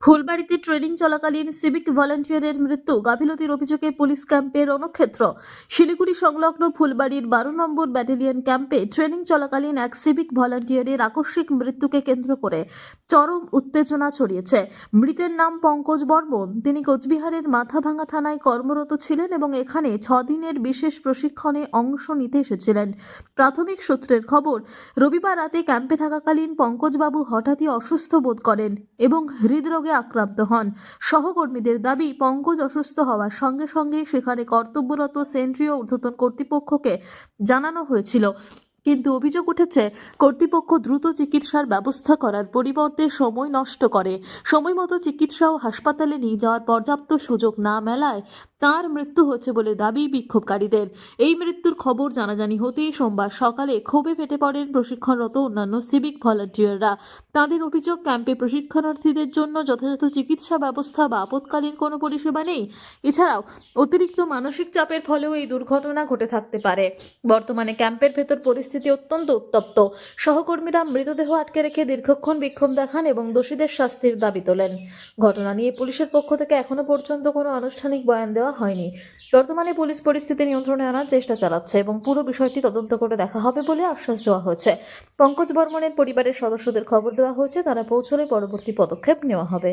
ফুলবাড়িতে training চলাকালীন civic ভলান্টিয়ারের মৃত্যু, গাফিলতির অভিযোগে পুলিশ ক্যাম্পে রণক্ষেত্র। শিলিগুড়ি সংলগ্ন ফুলবাড়ির 12 নম্বর ব্যাটালিয়ন ক্যাম্পে ট্রেনিং চলাকালীন এক সিভিক ভলান্টিয়ারের আকস্মিক মৃত্যুকে কেন্দ্র করে চরম উত্তেজনা ছড়িয়েছে। মৃতের নাম পঙ্কজ বর্মন। তিনি কোচবিহারের মাথাভাঙা থানায় কর্মরত ছিলেন এবং এখানে 6 দিনের বিশেষ প্রশিক্ষণে অংশ নিতে এসেছিলেন। প্রাথমিক সূত্রের খবর, রবিবার রাতে ক্যাম্পে থাকাকালীন পঙ্কজবাবু হঠাৎই অসুস্থ বোধ করেন এবং হৃদরোগে আক্রান্ত হন। সহকর্মীদের দাবি, পঙ্কজ অসুস্থ হওয়ার সঙ্গে সঙ্গে সেখানে কর্তব্যরত সেন্ট্রিও ঊর্ধ্বতন কর্তৃপক্ষকে জানানো হয়েছিল, কিন্তু অভিযোগ উঠেছে কর্তৃপক্ষ দ্রুত চিকিৎসার ব্যবস্থা করার পরিবর্তে সময় নষ্ট করে। সময়মতো চিকিৎসা ও হাসপাতালে নিয়ে যাওয়ার পর্যাপ্ত সুযোগ না মেলায় তার মৃত্যু হয়েছে বলে দাবি বিক্ষোভকারীদের। এই মৃত্যুর খবর জানাজানি হতেই সোমবার সকালে ক্ষোভে ফেটে পড়েন প্রশিক্ষণরত অন্যান্য সিভিক ভলান্টিয়াররা। তাদের অভিযোগ, ক্যাম্পে প্রশিক্ষণার্থীদের জন্য যথাযথ চিকিৎসা ব্যবস্থা বা আপৎকালীন কোনো পরিষেবা নেই। এছাড়াও অতিরিক্ত মানসিক চাপের ফলেও এই দুর্ঘটনা ঘটে থাকতে পারে। বর্তমানে ক্যাম্পের ভেতর পরিস্থিতি অত্যন্ত উত্তপ্ত। সহকর্মীরা মৃতদেহ আটকে রেখে দীর্ঘক্ষণ বিক্ষোভ দেখান এবং দোষীদের শাস্তির দাবি তোলেন। ঘটনা নিয়ে পুলিশের পক্ষ থেকে এখনো পর্যন্ত কোনো আনুষ্ঠানিক বয়ান দেওয়া হয়নি। বর্তমানে পুলিশ পরিস্থিতি নিয়ন্ত্রণে আনার চেষ্টা চালাচ্ছে এবং পুরো বিষয়টি তদন্ত করে দেখা হবে বলে আশ্বাস দেওয়া হয়েছে। পঙ্কজ বর্মনের পরিবারের সদস্যদের খবর দেওয়া হয়েছে, তারা পৌঁছলে পরবর্তী পদক্ষেপ নেওয়া হবে।